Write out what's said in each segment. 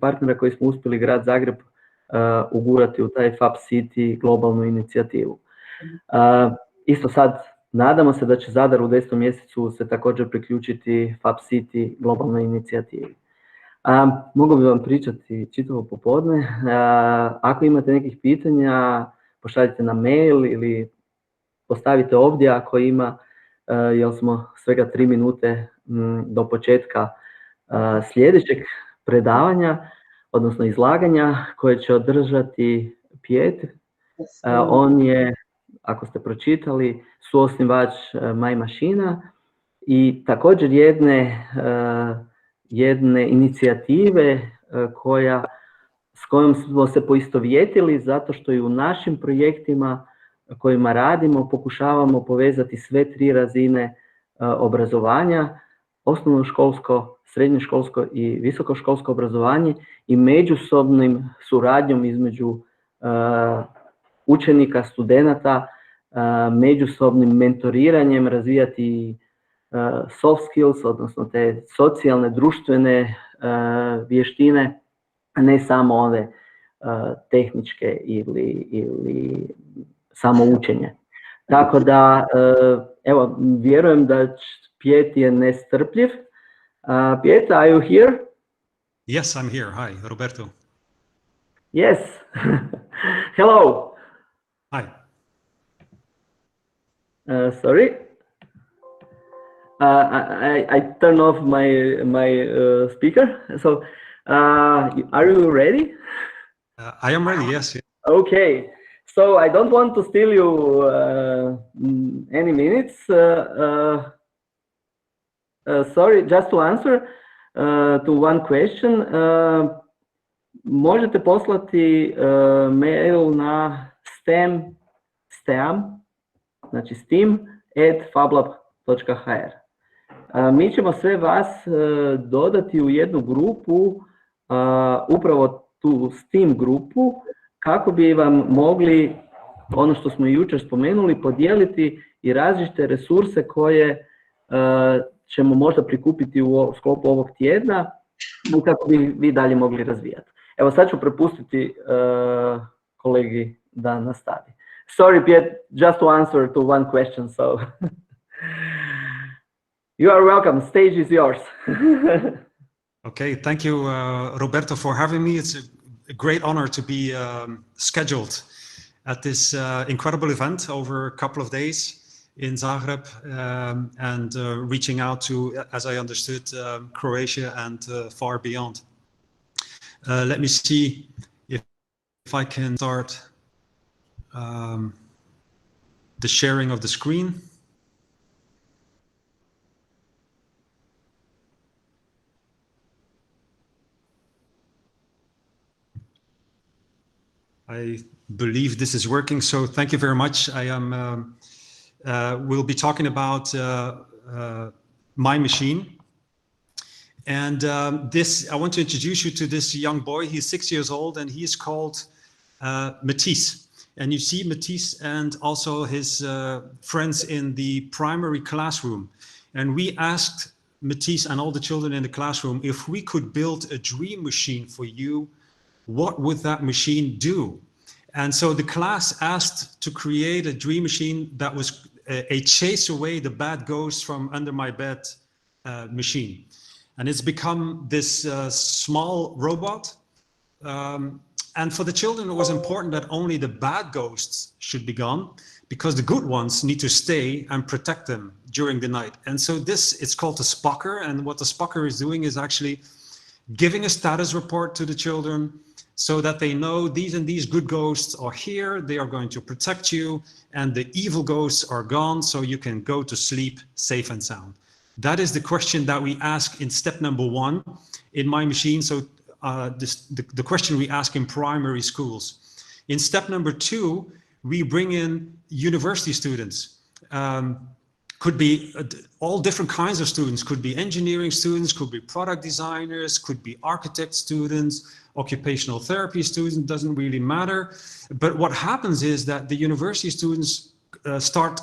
partnera koji smo uspjeli grad Zagreb ugurati u taj Fab City globalnu inicijativu. Isto sad nadamo se da će Zadar u 10. mjesecu se također priključiti Fab City globalnoj inicijativi. Mogu bi vam pričati čitavo popodne. Ako imate nekih pitanja, pošaljite na mail ili postavite ovdje ako ima, jer smo svega 3 minute do početka sljedećeg predavanja, odnosno izlaganja koje će održati Piet. On je, ako ste pročitali, suosnivač My Machina i također jedne inicijative s kojom smo se poistovjetili zato što i u našim projektima kojima radimo pokušavamo povezati sve 3 razine obrazovanja, osnovnoškolsko, srednjoškolsko i visokoškolsko obrazovanje i međusobnim suradnjom između učenika, studenata, međusobnim mentoriranjem razvijati soft skills, odnosno te socijalne, društvene vještine, a ne samo ove tehničke ili samo učenje. Tako da, evo, vjerujem da Piet je nestrpljiv. Piet, are you here? Yes, I'm here. Hi, Roberto. Yes. Hello. Hi. Sorry. I turn off my speaker. So, are you ready? I am ready. Yes. Okay. So I don't want to steal you any minutes. Sorry, just to answer to one question. Možete poslati mail na steam@fablab.hr. Mi ćemo sve vas dodati u jednu grupu, upravo tu STEAM grupu, kako bi vam mogli, ono što smo i jučer spomenuli, podijeliti i različite resurse koje ćemo možda prikupiti u sklopu ovog tjedna i kako bi vi dalje mogli razvijati. Evo sad ću prepustiti kolegi da nastavi. Sorry, Piet, just to answer to one question, so you are welcome. Stage is yours. Okay, thank you, Roberto, for having me. It's a great honor to be scheduled at this incredible event over a couple of days in Zagreb, and reaching out to, as I understood, Croatia and far beyond. Let me see if I can start the sharing of the screen. I believe this is working, so thank you very much. I am. We'll be talking about My Machine, and I want to introduce you to this young boy. He's 6 years old, and he is called Matisse. And you see Matisse and also his friends in the primary classroom. And we asked Matisse and all the children in the classroom, if we could build a dream machine for you, what would that machine do? And so the class asked to create a dream machine that was a chase away the bad ghosts from under my bed machine. And it's become this small robot. And for the children, it was important that only the bad ghosts should be gone, because the good ones need to stay and protect them during the night. And so it's called a spocker. And what the spocker is doing is actually giving a status report to the children, so that they know these and these good ghosts are here, they are going to protect you, and the evil ghosts are gone, so you can go to sleep safe and sound. That is the question that we ask in step number 1 in My Machine. So the question we ask in primary schools. In step number 2, we bring in university students. Could be all different kinds of students, could be engineering students, could be product designers, could be architect students, occupational therapy students, doesn't really matter. But what happens is that the university students start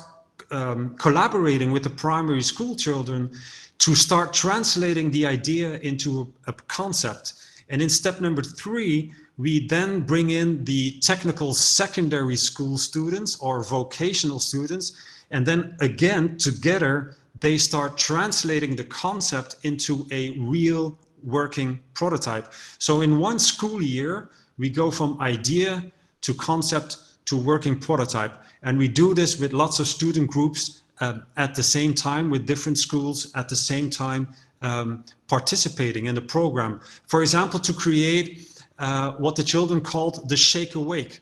collaborating with the primary school children to start translating the idea into a concept, And in step number 3, we then bring in the technical secondary school students or vocational students. And then again, together, they start translating the concept into a real working prototype. So in one school year, we go from idea to concept to working prototype. And we do this with lots of student groups at the same time, with different schools at the same time participating in the program. For example, to create what the children called the Shake Awake.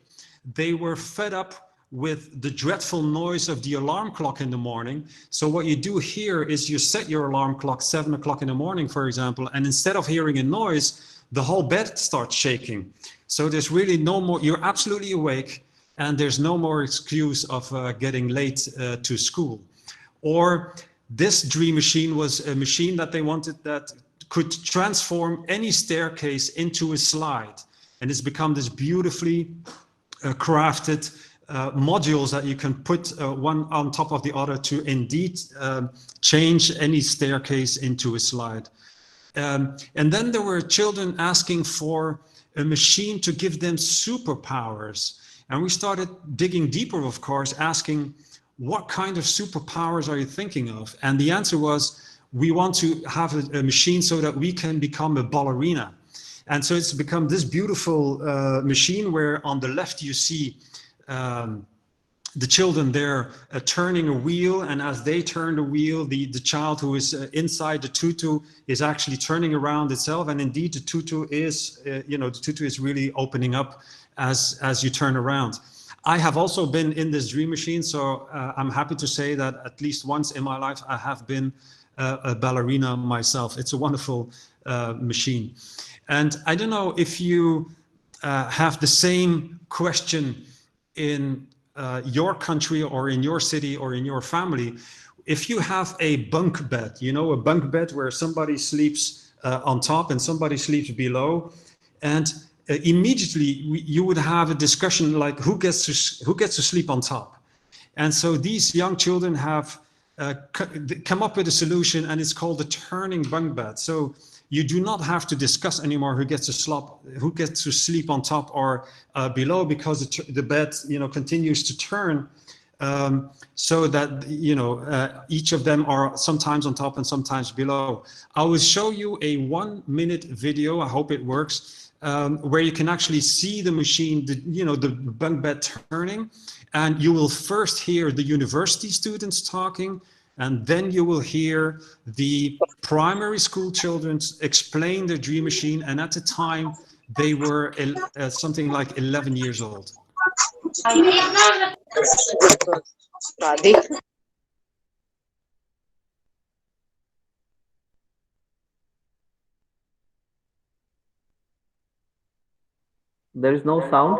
They were fed up with the dreadful noise of the alarm clock in the morning. So what you do here is you set your alarm clock 7 o'clock in the morning, for example, and instead of hearing a noise, the whole bed starts shaking. So there's really no more, you're absolutely awake, and there's no more excuse of getting late to school. Or this dream machine was a machine that they wanted that could transform any staircase into a slide. And it's become this beautifully crafted modules that you can put one on top of the other to indeed change any staircase into a slide. And then there were children asking for a machine to give them superpowers. And we started digging deeper, of course, asking, what kind of superpowers are you thinking of? And the answer was, we want to have a machine so that we can become a ballerina. And so it's become this beautiful machine where on the left you see the children there turning a wheel, and as they turn the wheel, the child who is inside the tutu is actually turning around itself. And indeed, the tutu is, the tutu is really opening up as you turn around. I have also been in this dream machine, so I'm happy to say that at least once in my life I have been a ballerina myself. It's a wonderful machine. And I don't know if you have the same question in your country or in your city or in your family. If you have a bunk bed, a bunk bed where somebody sleeps on top and somebody sleeps below, and immediately you would have a discussion like who gets to sleep on top. And so these young children have come up with a solution, and it's called the turning bunk bed. So you do not have to discuss anymore who gets to sleep on top or below, because the bed continues to turn, so that each of them are sometimes on top and sometimes below. I will show you a 1-minute video. I hope it works. Where you can actually see the machine, the bunk bed turning, and you will first hear the university students talking, and then you will hear the primary school children explain their dream machine, and at the time they were something like 11 years old. There is no sound.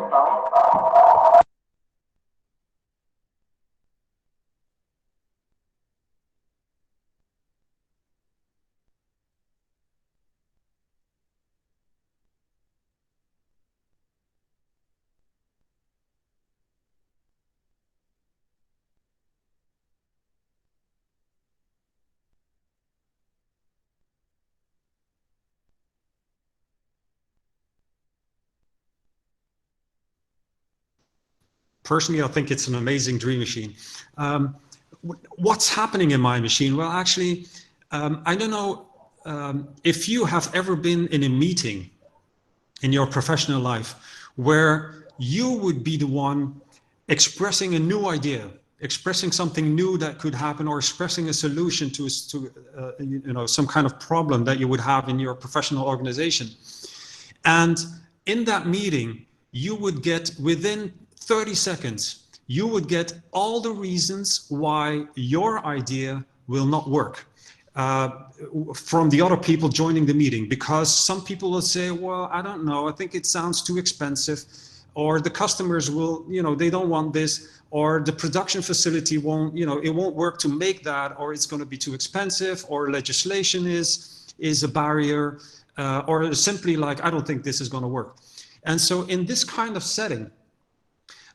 Personally, I think it's an amazing dream machine. What's happening in my machine? Well, actually, I don't know if you have ever been in a meeting in your professional life where you would be the one expressing a new idea, expressing something new that could happen, or expressing a solution to some kind of problem that you would have in your professional organization. And in that meeting, you would get, within 30 seconds, you would get all the reasons why your idea will not work from the other people joining the meeting. Because some people will say, well, I don't know, I think it sounds too expensive, or the customers will, they don't want this, or the production facility won't, it won't work to make that, or it's going to be too expensive, or legislation is a barrier, or simply like, I don't think this is going to work. And so in this kind of setting,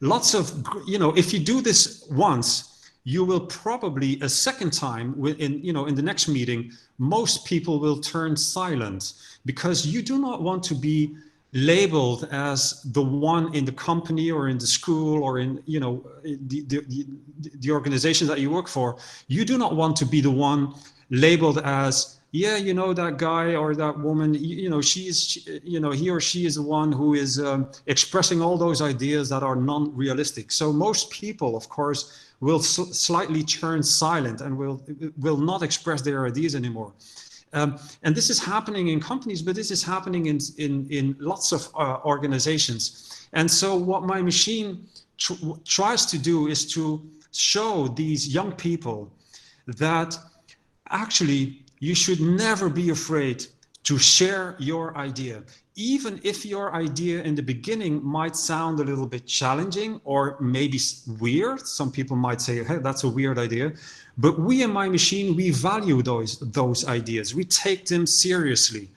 lots of, if you do this once, you will probably a second time in the next meeting, most people will turn silent, because you do not want to be labeled as the one in the company or in the school or in the organizations that you work for. You do not want to be the one labeled as, yeah, that guy or that woman, he or she is the one who is expressing all those ideas that are non-realistic. So most people, of course, will slightly turn silent and will not express their ideas anymore. And this is happening in companies, but this is happening in lots of organizations. And so what my machine tries to do is to show these young people that actually you should never be afraid to share your idea. Even if your idea in the beginning might sound a little bit challenging or maybe weird. Some people might say, hey, that's a weird idea. But we in my machine, we value those ideas. We take them seriously.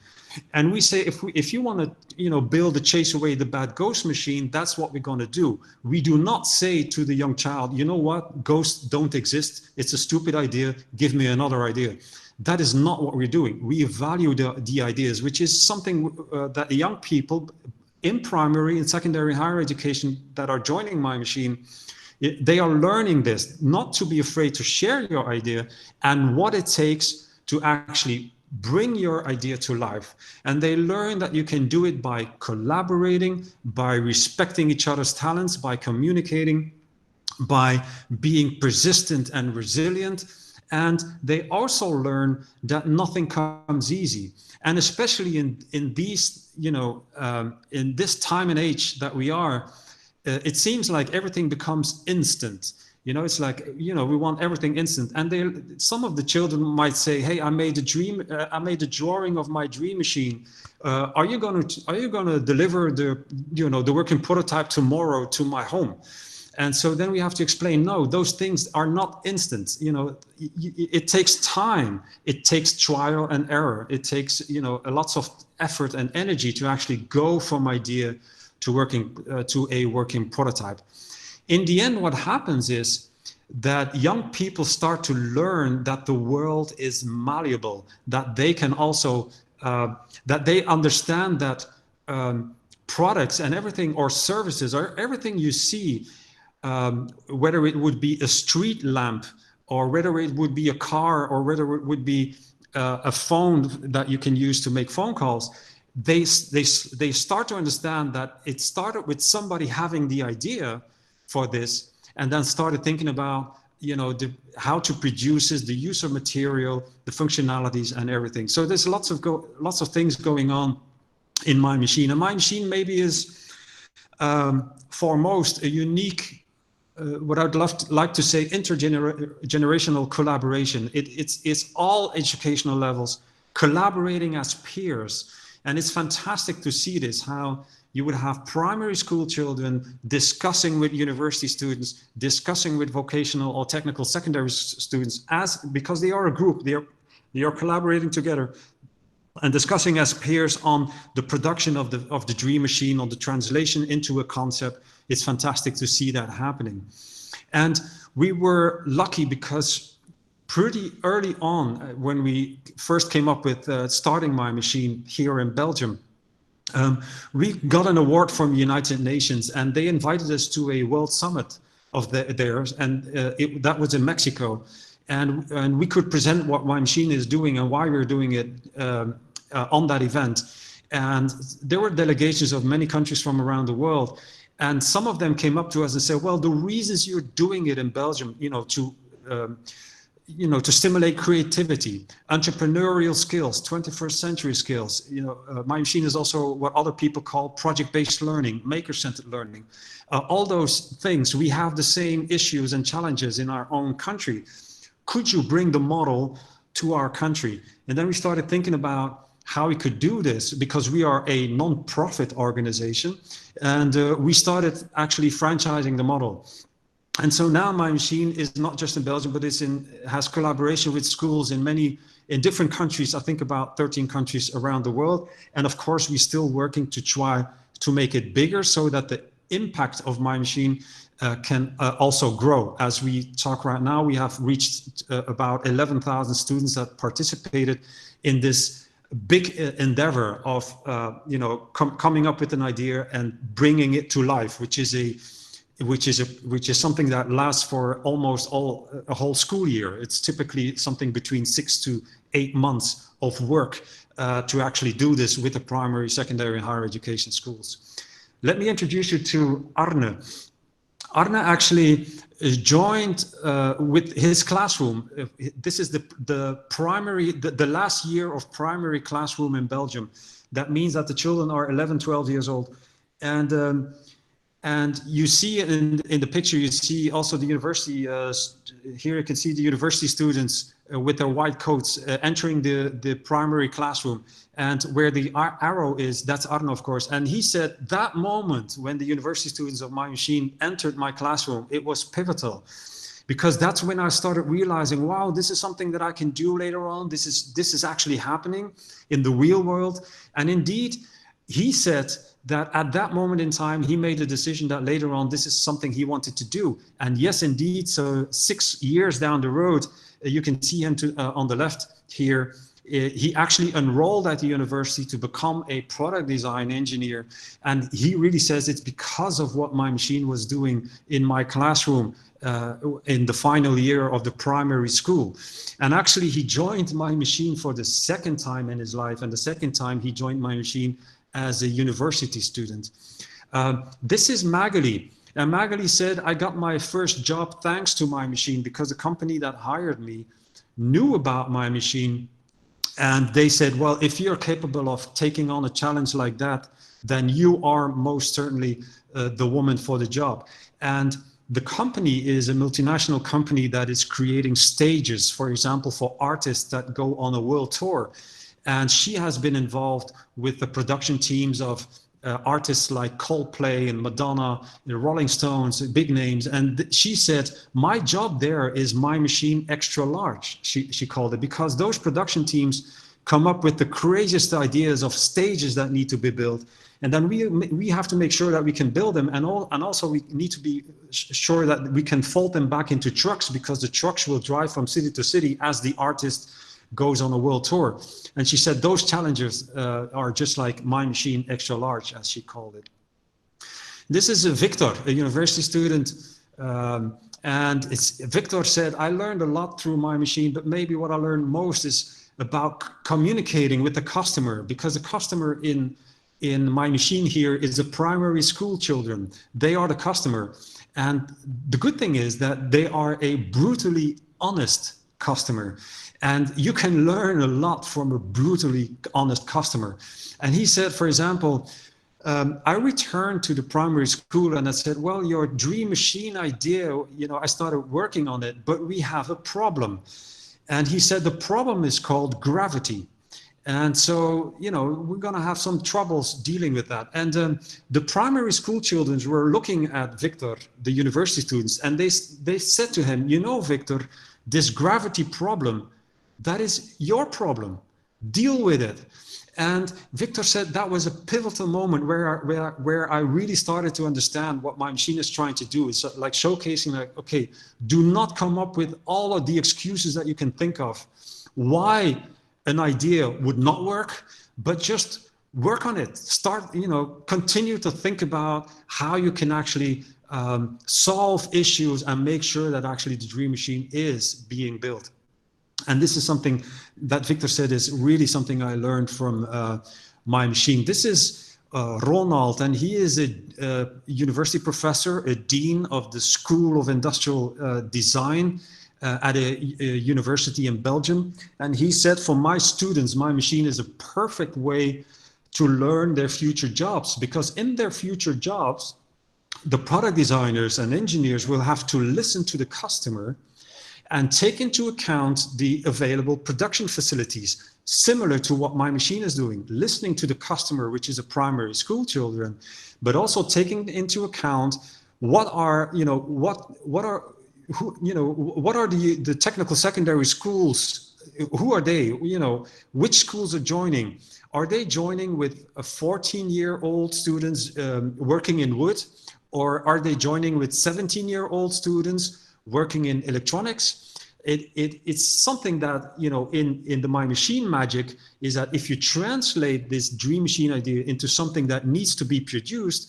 And we say, if you want to build a chase away the bad ghost machine, that's what we're going to do. We do not say to the young child, you know what, ghosts don't exist. It's a stupid idea. Give me another idea. That is not what we're doing. We value the ideas, which is something that the young people in primary and secondary higher education that are joining my machine, they are learning this, not to be afraid to share your idea and what it takes to actually bring your idea to life. And they learn that you can do it by collaborating, by respecting each other's talents, by communicating, by being persistent and resilient. And they also learn that nothing comes easy. And especially in these, in this time and age that we are, it seems like everything becomes instant. It's like, we want everything instant. And some of the children might say, hey, I made a drawing of my dream machine. Are you going to deliver the working prototype tomorrow to my home? And so then we have to explain, no, those things are not instant. It takes time. It takes trial and error. It takes, lots of effort and energy to actually go from idea to a working prototype. In the end, what happens is that young people start to learn that the world is malleable, that they can also, that they understand that products and everything, or services, or everything you see, whether it would be a street lamp, or whether it would be a car, or whether it would be a phone that you can use to make phone calls, they start to understand that it started with somebody having the idea for this, and then started thinking about how to produce this, the use of material, the functionalities, and everything. So there's lots of things going on in my machine, and my machine maybe is foremost a unique, what I'd like to say, intergenerational collaboration. It's all educational levels collaborating as peers. And it's fantastic to see this, how you would have primary school children discussing with university students, discussing with vocational or technical secondary students, because they are a group, they are collaborating together and discussing as peers on the production of the dream machine, on the translation into a concept. It's fantastic to see that happening. And we were lucky because pretty early on, when we first came up with starting my machine here in Belgium, we got an award from the United Nations, and they invited us to a world summit of theirs, and that was in Mexico. And we could present what my machine is doing and why we're doing it on that event. And there were delegations of many countries from around the world. And some of them came up to us and said, well, the reasons you're doing it in Belgium, to stimulate creativity, entrepreneurial skills, 21st century skills. My machine is also what other people call project-based learning, maker-centered learning. All those things, we have the same issues and challenges in our own country. Could you bring the model to our country? And then we started thinking about how we could do this, because we are a non-profit organization, and we started actually franchising the model. And so now my machine is not just in Belgium, but has collaboration with schools in different countries. I think about 13 countries around the world. And of course, we're still working to try to make it bigger, so that the impact of my machine can also grow. As we talk right now, we have reached about 11,000 students that participated in this big endeavor of coming up with an idea and bringing it to life, which is something that lasts for almost a whole school year. It's typically something between 6 to 8 months of work to actually do this with the primary, secondary, and higher education schools. Let me introduce you to Arne. Arne actually joined with his classroom. This is the last year of primary classroom in Belgium. That means that the children are 11, 12 years old. And you see in the picture, you see also the university, here you can see the university students with their white coats entering the primary classroom. And where the arrow is, that's Arno, of course. And he said that moment when the university students of My Machine entered my classroom, it was pivotal. Because that's when I started realizing, wow, this is something that I can do later on. This is actually happening in the real world. And indeed, he said that at that moment in time, he made a decision that later on, this is something he wanted to do. And yes, indeed, so 6 years down the road, you can see him on the left here. He actually enrolled at the university to become a product design engineer. And he really says it's because of what My Machine was doing in my classroom in the final year of the primary school. And actually, he joined My Machine for the second time in his life. And the second time he joined My Machine as a university student. This is Magali. And Magali said, I got my first job thanks to My Machine because the company that hired me knew about My Machine. And they said, well, if you're capable of taking on a challenge like that, then you are most certainly the woman for the job. And the company is a multinational company that is creating stages, for example, for artists that go on a world tour. And she has been involved with the production teams of artists like Coldplay and Madonna, the Rolling Stones, big names. And she said, my job there is My Machine extra large, she called it, because those production teams come up with the craziest ideas of stages that need to be built. And then we have to make sure that we can build them. And also we need to be sure that we can fold them back into trucks, because the trucks will drive from city to city as the artist goes on a world tour. And she said those challenges are just like My Machine extra large, as she called it. This is Victor, a university student. And Victor said, I learned a lot through My Machine, but maybe what I learned most is about communicating with the customer, because the customer in My Machine here is the primary school children. They are the customer. And the good thing is that they are a brutally honest customer. And you can learn a lot from a brutally honest customer. And he said, for example, I returned to the primary school and I said, well, your dream machine idea, I started working on it, but we have a problem. And he said, the problem is called gravity. And so, we're going to have some troubles dealing with that. And the primary school children were looking at Victor, the university students, and they said to him, Victor, this gravity problem, that is your problem. Deal with it. And Victor said that was a pivotal moment where I really started to understand what My Machine is trying to do. It's like showcasing, like, okay, do not come up with all of the excuses that you can think of why an idea would not work, but just work on it. Start, continue to think about how you can actually solve issues and make sure that actually the dream machine is being built. And this is something that Victor said is really something I learned from My Machine. This is Ronald, and he is a university professor, a dean of the School of Industrial Design at a university in Belgium. And he said, for my students, My Machine is a perfect way to learn their future jobs, because in their future jobs, the product designers and engineers will have to listen to the customer and take into account the available production facilities, similar to what My Machine is doing, listening to the customer, which is a primary school children, but also taking into account what are the technical secondary schools, who are they, which schools are joining? Are they joining with a 14-year-old students working in wood? or are they joining with 17-year-old students working in electronics? It's something that, you know, in the My Machine magic is that if you translate this dream machine idea into something that needs to be produced,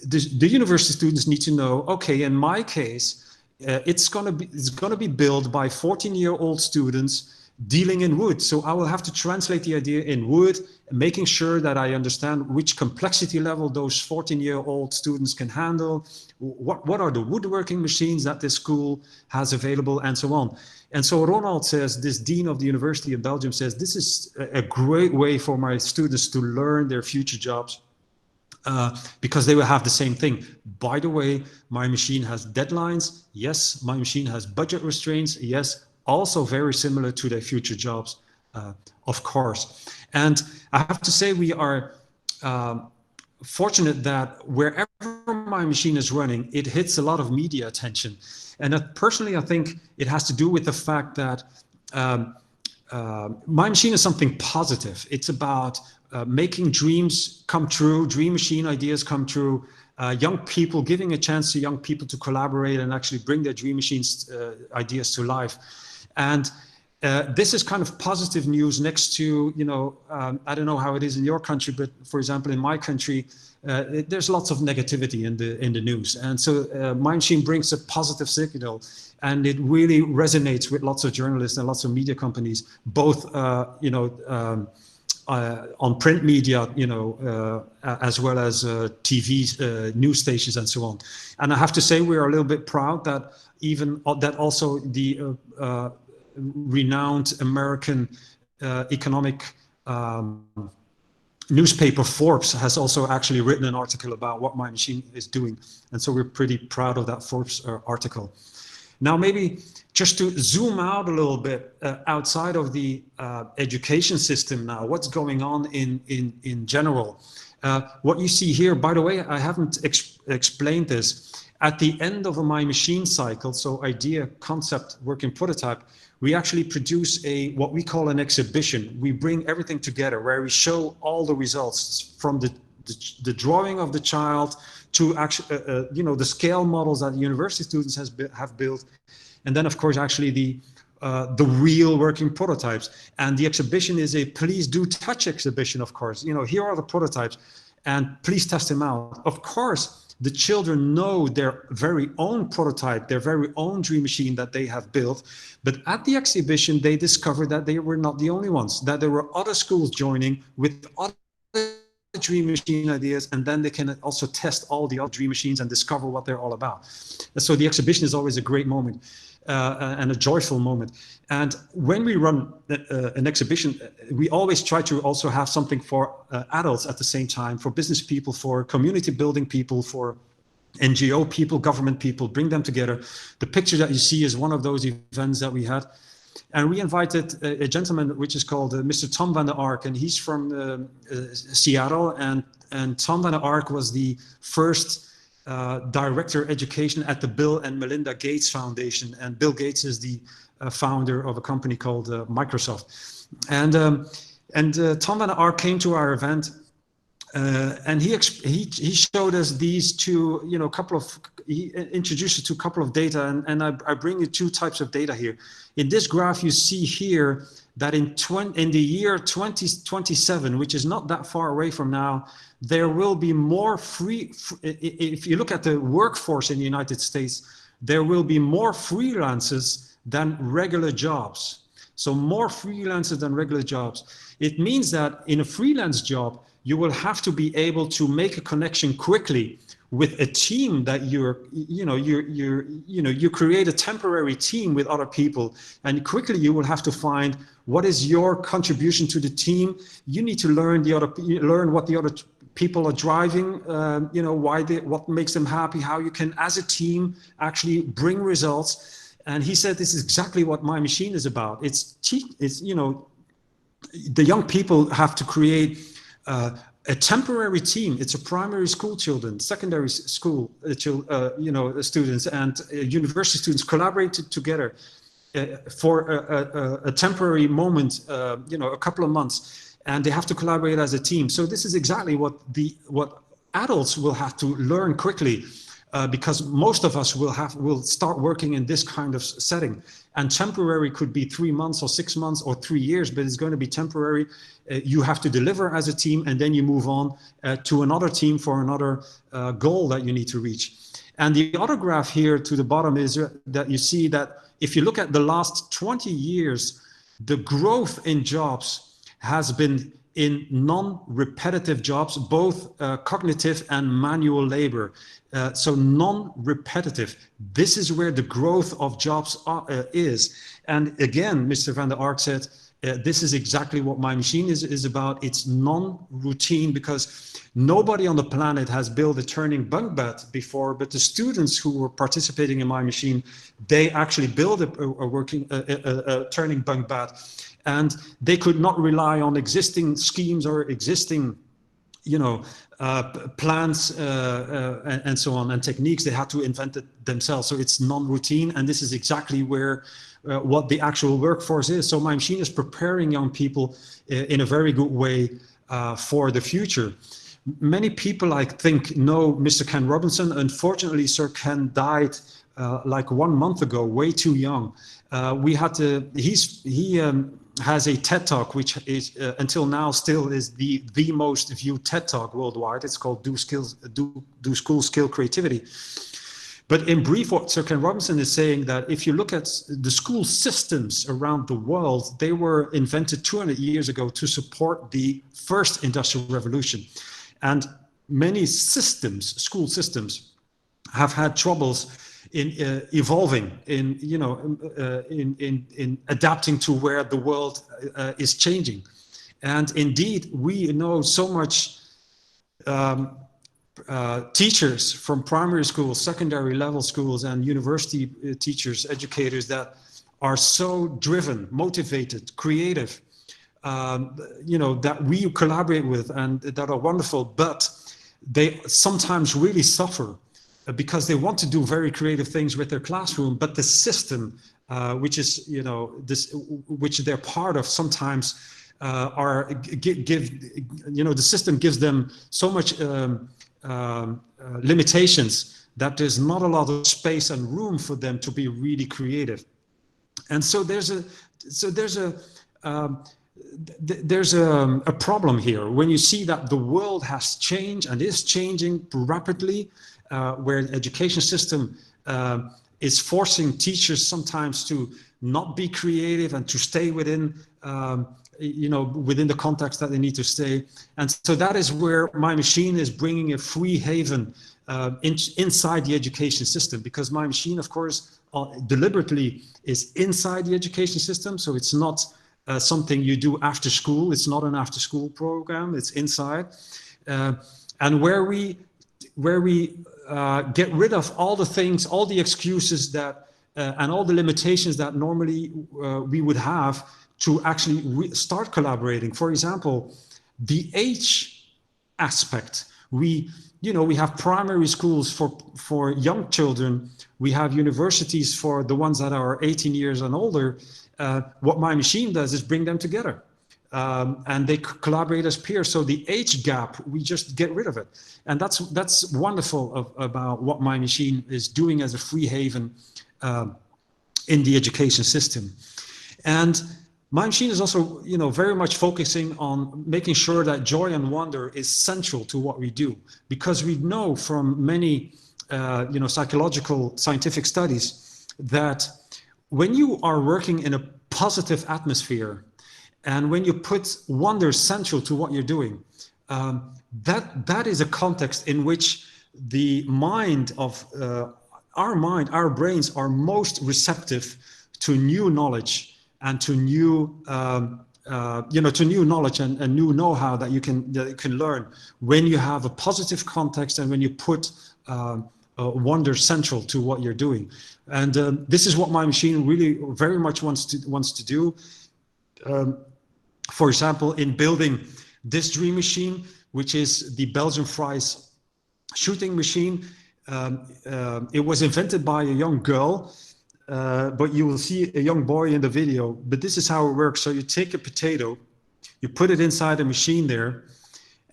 the university students need to know, okay, in my case, it's gonna be built by 14-year-old students dealing in wood. So I will have to translate the idea in wood, making sure that I understand which complexity level those 14-year-old students can handle, what are the woodworking machines that this school has available, and so on. And so Ronald says, this dean of the University of Belgium says, this is a great way for my students to learn their future jobs. Because they will have the same thing. By the way, my machine has deadlines. Yes, my machine has budget restraints. Yes, also very similar to their future jobs, of course. And I have to say, we are fortunate that wherever my machine is running, it hits a lot of media attention. And personally, I think it has to do with the fact that my machine is something positive. It's about making dreams come true, dream machine ideas come true, young people, giving a chance to young people to collaborate and actually bring their dream machines ideas to life. And this is kind of positive news next to, you know, I don't know how it is in your country, but for example, in my country, there's lots of negativity in the news. And so my machine brings a positive signal, and it really resonates with lots of journalists and lots of media companies, both, you know, on print media, you know, as well as TV, news stations, and so on. And I have to say, we are a little bit proud that even that also the renowned American economic newspaper Forbes has also actually written an article about what my machine is doing. And so we're pretty proud of that Forbes article. Now, maybe just to zoom out a little bit outside of the education system now, what's going on in general. What you see here, by the way, I haven't explained this. At the end of a My Machine cycle, so idea, concept, working prototype, we actually produce what we call an exhibition. We bring everything together where we show all the results from the drawing of the child to actually, you know, the scale models that the university students have built. And then, of course, actually the real working prototypes. And the exhibition is a please do touch exhibition, of course. You know, here are the prototypes and please test them out. Of course, the children know their very own prototype, their very own dream machine that they have built. But at the exhibition, they discovered that they were not the only ones, that there were other schools joining with other dream machine ideas, and then they can also test all the other dream machines and discover what they're all about. So the exhibition is always a great moment and a joyful moment. And when we run an exhibition, we always try to also have something for adults at the same time, for business people, for community building people, for NGO people, government people, bring them together. The picture that you see is one of those events that we had. And we invited a gentleman which is called Mr. Tom van der Ark, and he's from Seattle. And Tom van der Ark was the first director education at the Bill and Melinda Gates Foundation. And Bill Gates is the founder of a company called Microsoft. And Tom van der Ark came to our event. And he showed us these two, you know, he introduced us to a couple of data, and I bring you two types of data here. In this graph, you see here that in the year 2027, which is not that far away from now, there will be more if you look at the workforce in the United States, there will be more freelancers than regular jobs. So more freelancers than regular jobs. It means that in a freelance job, you will have to be able to make a connection quickly with a team that you create a temporary team with other people, and quickly you will have to find what is your contribution to the team. You need to learn what the other people are driving, you know, what makes them happy, how you can, as a team, actually bring results. And he said, this is exactly what my machine is about. It's you know, the young people have to create a temporary team. It's a primary school children, secondary school you know, students, and university students collaborate together for a temporary moment, you know, a couple of months, and they have to collaborate as a team. So this is exactly what adults will have to learn quickly. because most of us will start working in this kind of setting. And temporary could be 3 months or 6 months or 3 years, but it's going to be temporary. You have to deliver as a team, and then you move on to another team for another goal that you need to reach. And the other graph here to the bottom is that you see that if you look at the last 20 years, the growth in jobs has been in non-repetitive jobs, both cognitive and manual labor. So non-repetitive. This is where the growth of jobs is. And again, Mr. van der Ark said, this is exactly what My Machine is about. It's non-routine, because nobody on the planet has built a turning bunk bed before, but the students who were participating in My Machine, they actually built a turning bunk bed. And they could not rely on existing schemes or existing, plans and so on, and techniques. They had to invent it themselves. So it's non-routine, and this is exactly where what the actual workforce is. So My Machine is preparing young people in a very good way for the future. Many people, I think, know Mr. Ken Robinson. Unfortunately, Sir Ken died like 1 month ago, way too young. He has a TED Talk, which is until now still is the most viewed TED Talk worldwide. It's called Do School Skill Creativity. But in brief, what Sir Ken Robinson is saying, that if you look at the school systems around the world, they were invented 200 years ago to support the first industrial revolution. And many systems, school systems, have had troubles in evolving, in adapting to where the world is changing. And indeed, we know so much teachers from primary schools, secondary level schools, and university teachers, educators, that are so driven, motivated, creative, that we collaborate with and that are wonderful, but they sometimes really suffer because they want to do very creative things with their classroom, but the system, which is, which they're part of, sometimes the system gives them so much limitations that there's not a lot of space and room for them to be really creative. And so there's a problem here when you see that the world has changed and is changing rapidly, where the education system is forcing teachers sometimes to not be creative and to stay within within the context that they need to stay. And so that is where My Machine is bringing a free haven inside the education system, because My Machine, of course, deliberately is inside the education system. So it's not something you do after school. It's not an after school program. It's inside. And where we get rid of all the things, all the excuses that and all the limitations that normally we would have to actually start collaborating. For example, the age aspect. We have primary schools for young children. We have universities for the ones that are 18 years and older. What My Machine does is bring them together. And they collaborate as peers. So the age gap, we just get rid of it. And that's wonderful about what My Machine is doing as a free haven in the education system. And My Machine is also, very much focusing on making sure that joy and wonder is central to what we do, because we know from many, psychological, scientific studies that when you are working in a positive atmosphere and when you put wonder central to what you're doing, that is a context in which the mind of our brains are most receptive to new knowledge and to new, to new knowledge and new know-how that you can learn when you have a positive context and when you put wonder central to what you're doing. And this is what My Machine really very much wants to do. For example, in building this dream machine, which is the Belgian Fries shooting machine, it was invented by a young girl. But you will see a young boy in the video. But this is how it works. So you take a potato, you put it inside a machine there,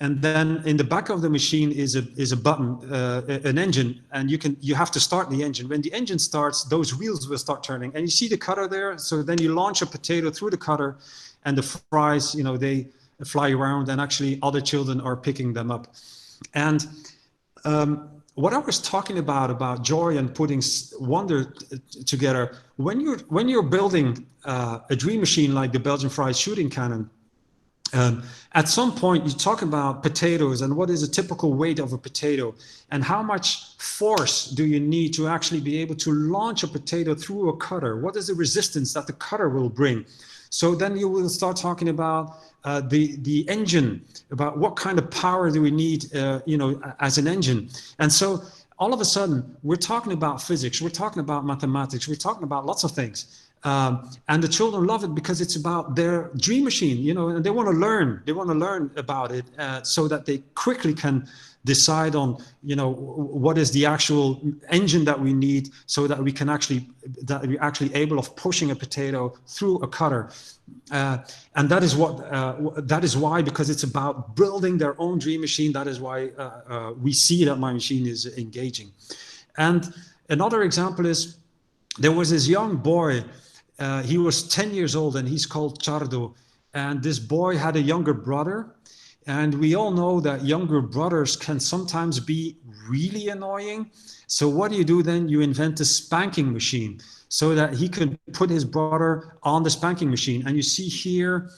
And then in the back of the machine is a button, an engine, and you have to start the engine. When the engine starts, those wheels will start turning, and you see the cutter there. So then you launch a potato through the cutter, and the fries, they fly around, and actually other children are picking them up. And what I was talking about joy and putting wonder together, when you're building a dream machine like the Belgian fried shooting cannon, at some point you talk about potatoes and what is a typical weight of a potato and how much force do you need to actually be able to launch a potato through a cutter? What is the resistance that the cutter will bring? So then you will start talking about the engine, about what kind of power do we need, as an engine. And so all of a sudden we're talking about physics, we're talking about mathematics, we're talking about lots of things. And the children love it because it's about their dream machine, and they want to learn. They want to learn about it so that they quickly can decide on, what is the actual engine that we need, so that we're actually able of pushing a potato through a cutter. And that is why, because it's about building their own dream machine. That is why we see that My Machine is engaging. And another example is there was this young boy. He was 10 years old, and he's called Chardo. And this boy had a younger brother. And we all know that younger brothers can sometimes be really annoying. So what do then? You invent a spanking machine so that he could put his brother on the spanking machine. And you see here,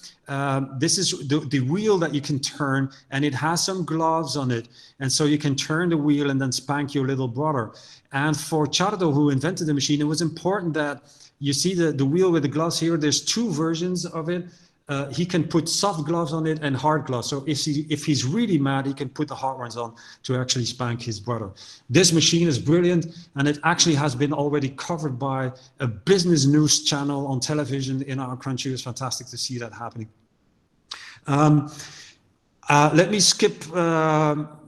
this is the wheel that you can turn, and it has some gloves on it. And so you can turn the wheel and then spank your little brother. And for Chardo, who invented the machine, it was important that you see the wheel with the gloves here. There's two versions of it. He can put soft gloves on it and hard gloves. So if he's really mad, he can put the hard ones on to actually spank his brother. This machine is brilliant, and it actually has been already covered by a business news channel on television in our country. It's fantastic to see that happening. Let me skip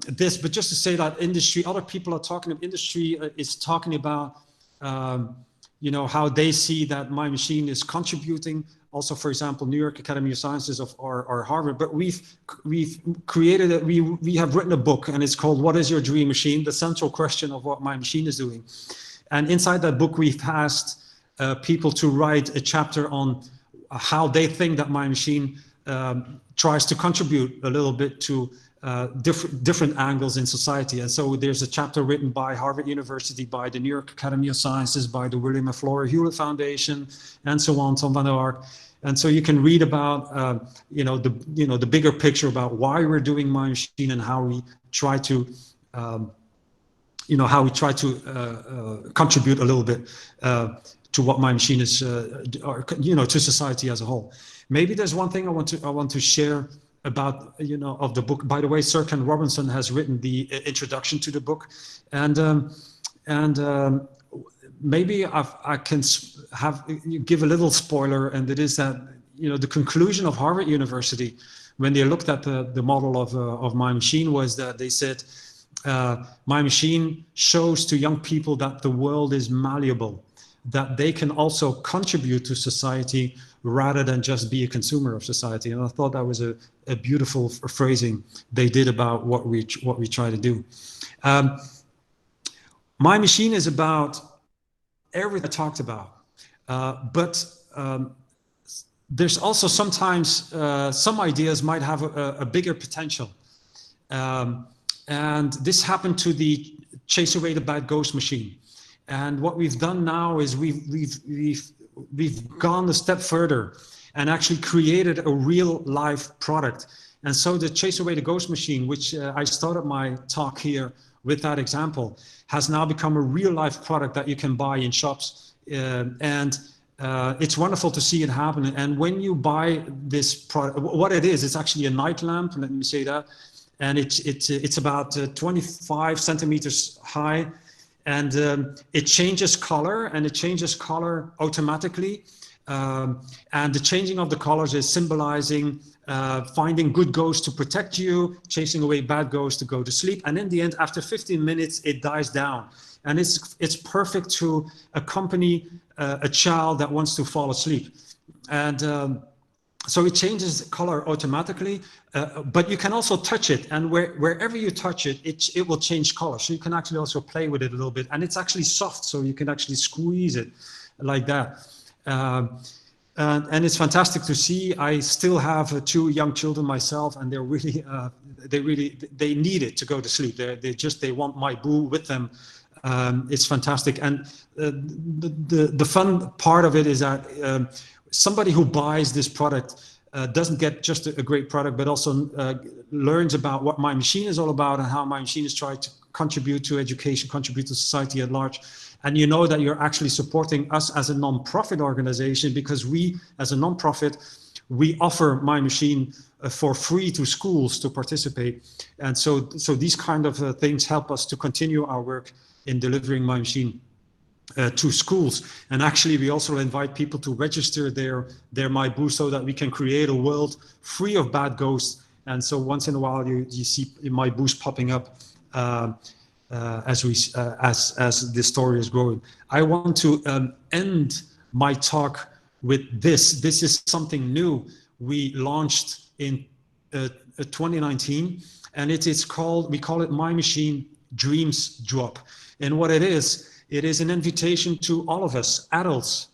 this, but just to say that industry, other people are talking, industry is talking about how they see that My Machine is contributing. Also, for example, New York Academy of Sciences or Harvard. But we've created it. We have written a book, and it's called "What is Your Dream Machine?" The central question of what My Machine is doing. And inside that book, we've asked people to write a chapter on how they think that My Machine tries to contribute a little bit to different angles in society. And so there's a chapter written by Harvard University, by the New York Academy of Sciences, by the William and Flora Hewlett Foundation, and so on, Tom van der Ark. And so you can read about the bigger picture about why we're doing My Machine and how we try to contribute a little bit to what My Machine is, to society as a whole. Maybe there's one thing I want to share about of the book. By the way, Sir Ken Robinson has written the introduction to the book, and maybe I can give a little spoiler, and it is that the conclusion of Harvard University when they looked at the model of My Machine was that they said My Machine shows to young people that the world is malleable, that they can also contribute to society rather than just be a consumer of society. And I thought that was a beautiful phrasing they did about what we try to do. My Machine is about everything I talked about, but there's also sometimes some ideas might have a bigger potential. And this happened to the Chase Away the Bad Ghost machine. And what we've done now is we've gone a step further and actually created a real life product. And so the Chase Away the Ghost machine, which I started my talk here with that example, has now become a real life product that you can buy in shops. It's wonderful to see it happen. And when you buy this product, what it is, it's actually a night lamp, let me say that. And it's about 25 centimeters high. And it changes color, and it changes color automatically. And the changing of the colors is symbolizing finding good ghosts to protect you, chasing away bad ghosts to go to sleep. And in the end, after 15 minutes, it dies down. And it's perfect to accompany a child that wants to fall asleep. And So it changes color automatically, but you can also touch it, and wherever you touch it, it will change color. So you can actually also play with it a little bit, and it's actually soft, so you can actually squeeze it like that. And it's fantastic to see. I still have 2 young children myself, and they're really, they need it to go to sleep. They want my boo with them. It's fantastic, and the fun part of it is that somebody who buys this product doesn't get just a great product, but also learns about what My Machine is all about and how My Machine is trying to contribute to education, contribute to society at large. And you know that you're actually supporting us as a non-profit organization, because we, as a non-profit, we offer My Machine for free to schools to participate. And so these kind of things help us to continue our work in delivering My Machine to schools. And actually we also invite people to register their My Boo, so that we can create a world free of bad ghosts. And so once in a while you see My Boos popping up as the story is growing. I want to end my talk with this. This is something new we launched in 2019, and we call it My Machine Dreams Drop. And what it is an invitation to all of us, adults,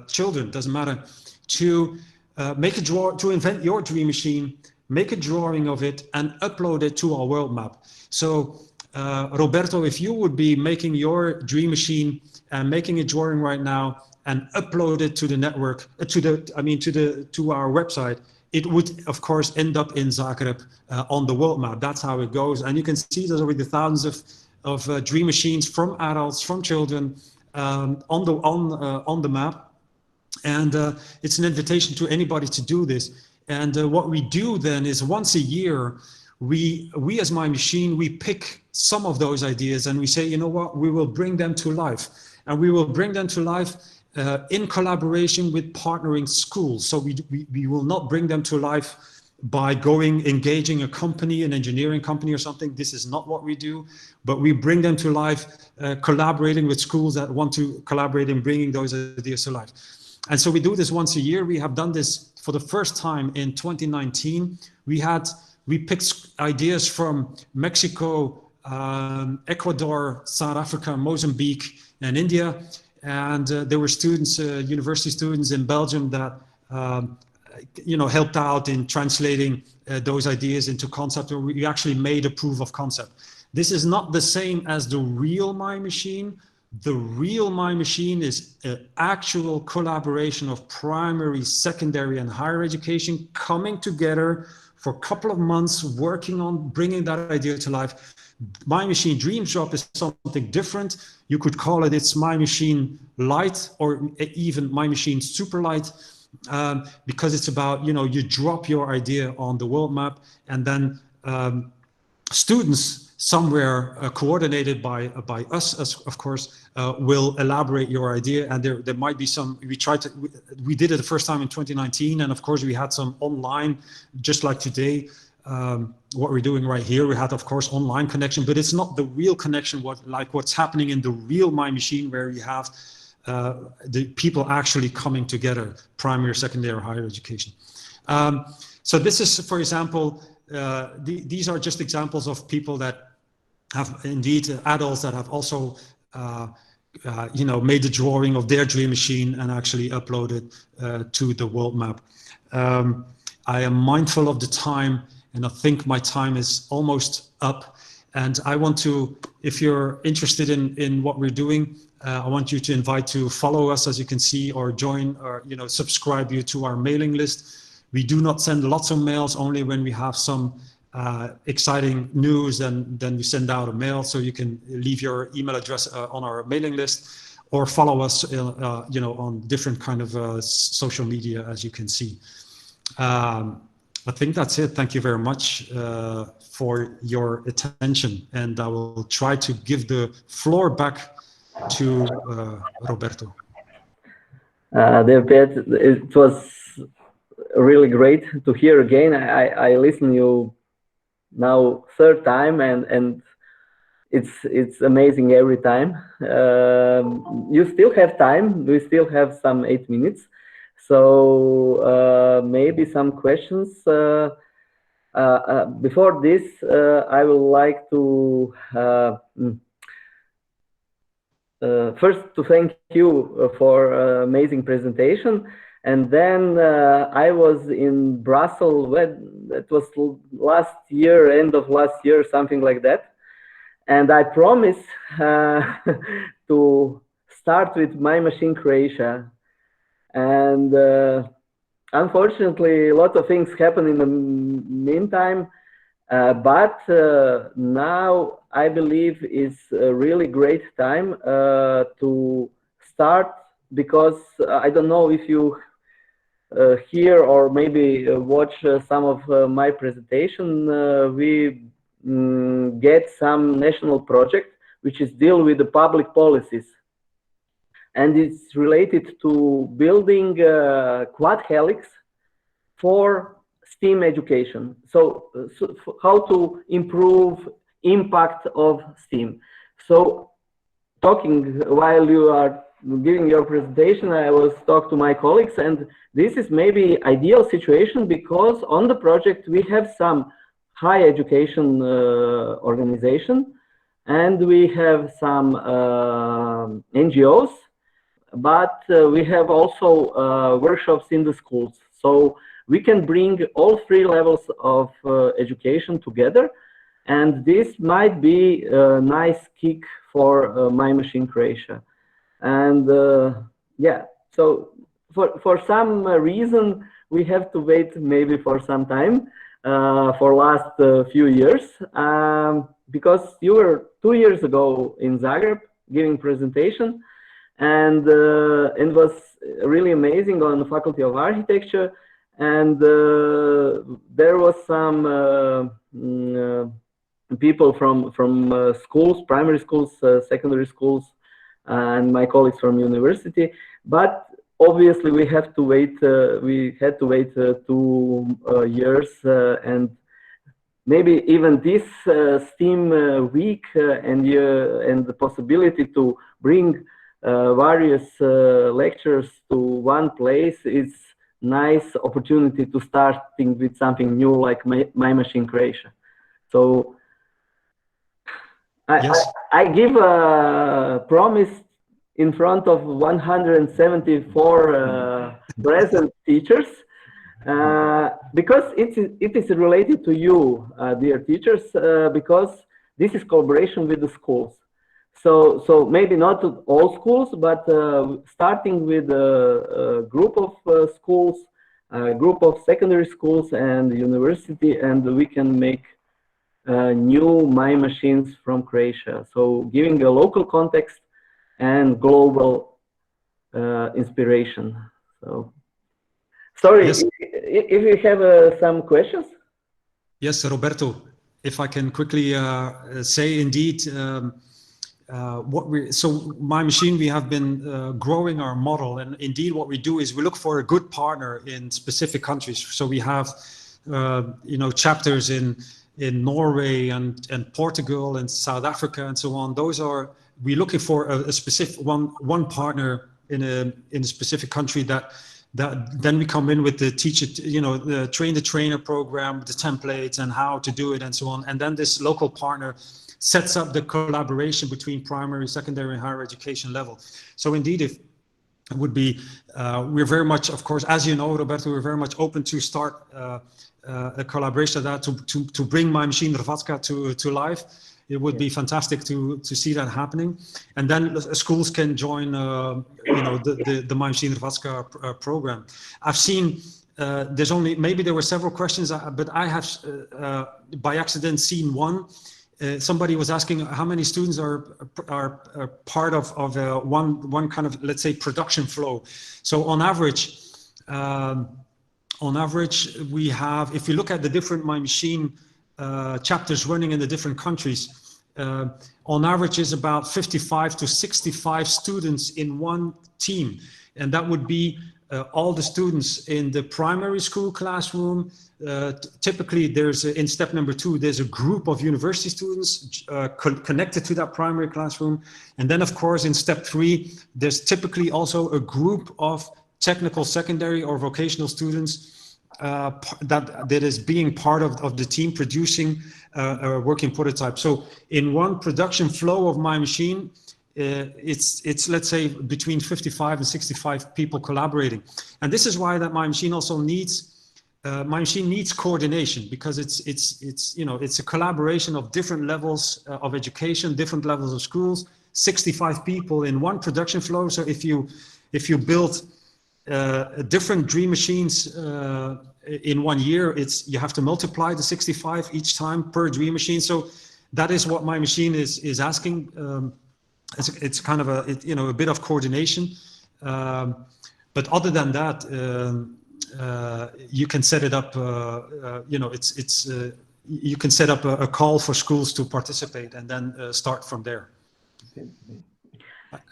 children, doesn't matter, to to invent your dream machine, make a drawing of it, and upload it to our world map. So Roberto, if you would be making your dream machine and making a drawing right now and upload it to the network, to our website, it would of course end up in Zagreb on the world map. That's how it goes. And you can see there's already thousands of dream machines from adults, from children on the map. And it's an invitation to anybody to do this. And what we do then is once a year, we as My Machine, we pick some of those ideas and we say, you know what, we will bring them to life. And we will bring them to life in collaboration with partnering schools. So we will not bring them to life by engaging a company, an engineering company or something. This is not what we do, but we bring them to life, collaborating with schools that want to collaborate in bringing those ideas to life. And so we do this once a year. We have done this for the first time in 2019. We picked ideas from Mexico, Ecuador, South Africa, Mozambique, and India. And there were students, university students in Belgium that helped out in translating those ideas into concept, or we actually made a proof of concept. This is not the same as the real My Machine. The real My Machine is an actual collaboration of primary, secondary, and higher education coming together for a couple of months, working on bringing that idea to life. My Machine Dreams Drop is something different. You could call it's My Machine Light, or even My Machine Super Light, because it's about, you drop your idea on the world map, and then students somewhere coordinated by us, of course, will elaborate your idea. And there might be some, we did it the first time in 2019. And of course we had some online, just like today, what we're doing right here. We had, of course, online connection, but it's not the real connection, what's happening in the real My Machine, where you have the people actually coming together, primary, secondary, higher education. So this is, for example, these are just examples of people that have indeed adults that have also made the drawing of their dream machine and actually uploaded to the world map. I am mindful of the time, and I think my time is almost up. And I want to, if you're interested in what we're doing, I want you to invite to follow us, as you can see, or join, or subscribe you to our mailing list. We do not send lots of mails, only when we have some exciting news, then we send out a mail. So you can leave your email address on our mailing list, or follow us on different kind of social media, as you can see. I think that's it. Thank you very much for your attention, and I will try to give the floor back to Roberto. Dear Piet, it was really great to hear again. I listen you now third time, and it's amazing every time. You still have time. We still have some 8 minutes. So maybe some questions. Before this, I would like to first to thank you for amazing presentation. And then I was in Brussels, when it was last year, end of last year, something like that. And I promise to start with My Machine Croatia. And unfortunately, a lot of things happen in the meantime. But now I believe is a really great time to start, because I don't know if you hear or maybe watch some of my presentation. We get some national project which is deal with the public policies, and it's related to building quad helix for STEAM education. So how to improve impact of STEAM. So talking while you are giving your presentation, I was talking to my colleagues, and this is maybe ideal situation, because on the project we have some high education organization, and we have some NGOs, but we have also workshops in the schools. So we can bring all three levels of education together, and this might be a nice kick for My Machine Croatia. And yeah, so for some reason we have to wait maybe for some time, for last few years, because you were 2 years ago in Zagreb giving presentation, and it was really amazing on the Faculty of Architecture. And there was some people from schools, primary schools, secondary schools, and my colleagues from university. But obviously we have to wait. We had to wait 2 years, and maybe even this STEAM week and the possibility to bring various lectures to one place is nice opportunity to starting with something new like My Machine Croatia. So I give a promise in front of 174 present teachers, because it is related to you, dear teachers, because this is collaboration with the schools. So maybe not all schools, but starting with a group of schools, a group of secondary schools and university, and we can make new My Machines from Croatia. So giving a local context and global inspiration. So sorry, yes. if you have some questions. Yes, Roberto, if I can quickly say, indeed, so My Machine, we have been growing our model, and indeed what we do is we look for a good partner in specific countries. So we have chapters in Norway and Portugal and South Africa and so on. Those are, we're looking for a specific one partner in a specific country that then we come in with the teacher, the train the trainer program, the templates and how to do it and so on. And then this local partner sets up the collaboration between primary, secondary, and higher education level. So indeed, if it would be, we're very much, of course, as you know, Roberto, we're very much open to start a collaboration of that to bring My Machine Hrvatska to life. It would be fantastic to see that happening, and then schools can join, the My Machine Hrvatska program. I've seen there's only, maybe there were several questions, but I have by accident seen one. Somebody was asking how many students are part of one kind of, let's say, production flow. So on average, we have, if you look at the different My Machine chapters running in the different countries, on average is about 55 to 65 students in one team. And that would be all the students in the primary school classroom. Typically there's in step number 2, there's a group of university students connected to that primary classroom. And then of course in step 3, there's typically also a group of technical secondary or vocational students that is being part of the team producing a working prototype. So in one production flow of my machine, it's let's say between 55 and 65 people collaborating. And this is why that my machine also needs coordination, because it's you know, it's a collaboration of different levels of education, different levels of schools, 65 people in one production flow. So if you build different dream machines in 1 year, you have to multiply the 65 each time per dream machine. So that is what my machine is asking. It's kind of a bit of coordination, but other than that, you can set it up. You can set up a call for schools to participate, and then start from there.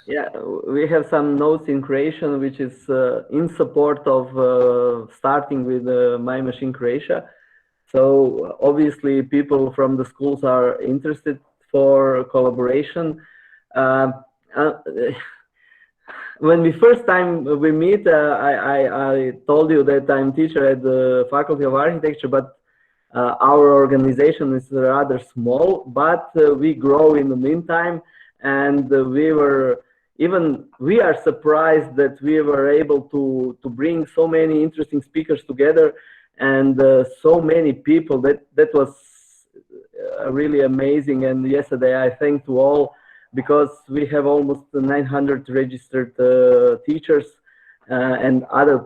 Yeah, we have some notes in Croatian, which is in support of starting with My Machine Croatia. So obviously people from the schools are interested for collaboration. When we first time we meet, I told you that I'm teacher at the Faculty of Architecture, but our organization is rather small, but we grow in the meantime, and we are surprised that we were able to bring so many interesting speakers together, and so many people. That was really amazing. And yesterday I thanked to all, because we have almost 900 registered teachers and other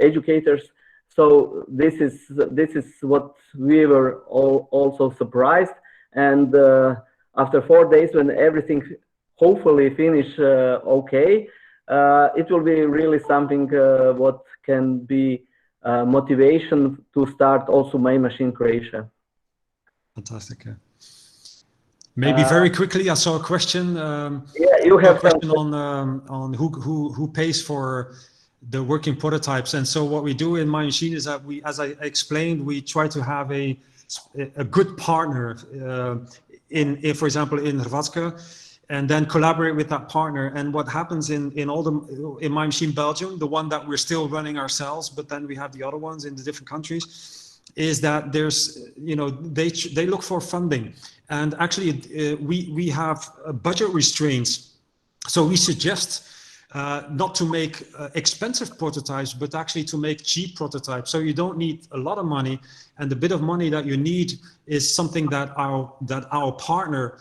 educators. So this is what we were all also surprised. And after 4 days, when everything hopefully finish okay, it will be really something what can be motivation to start also My Machine Croatia. Fantastic. Yeah. Maybe very quickly, I saw a question. Yeah, you have a question on who pays for the working prototypes. And so what we do in My Machine is that we, as I explained, we try to have a good partner for example, in Hrvatska, and then collaborate with that partner. And what happens in My Machine Belgium, the one that we're still running ourselves, but then we have the other ones in the different countries, is that there's, they look for funding. And actually, we have budget restraints. So we suggest not to make expensive prototypes, but actually to make cheap prototypes. So you don't need a lot of money, and the bit of money that you need is something that our partner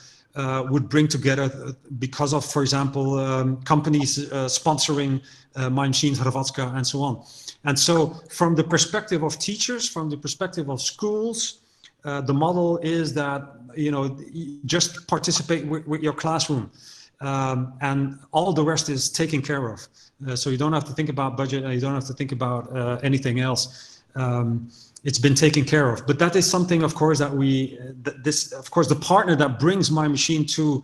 would bring together because of, for example, companies sponsoring My Machine Hrvatska and so on. And so from the perspective of teachers, from the perspective of schools, the model is that, just participate with your classroom, and all the rest is taken care of. So you don't have to think about budget, and you don't have to think about anything else. It's been taken care of. But that is something, of course, that the partner that brings My Machine to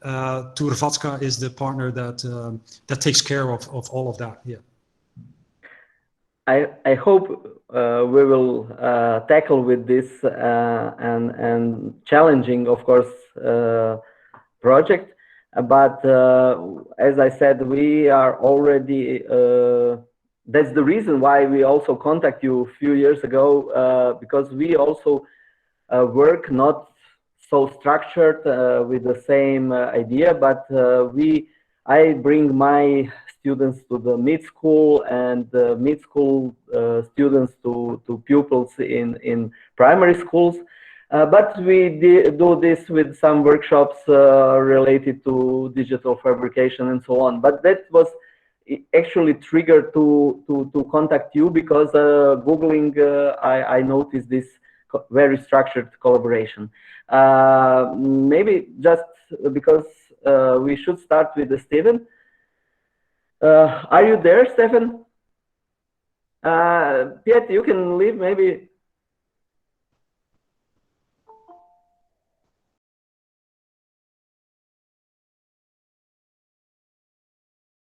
Hrvatska is the partner that takes care of all of that. Yeah. I hope we will tackle with this and challenging, of course, project. But as I said, we are already. That's the reason why we also contact you a few years ago, because we also work not so structured with the same idea, but I bring my students to the mid-school, and mid-school students to pupils in primary schools. But we do this with some workshops related to digital fabrication and so on. But that was actually triggered to contact you, because Googling, I noticed this very structured collaboration. Maybe just because we should start with Stephen. Are you there, Stephen? Piet, you can leave maybe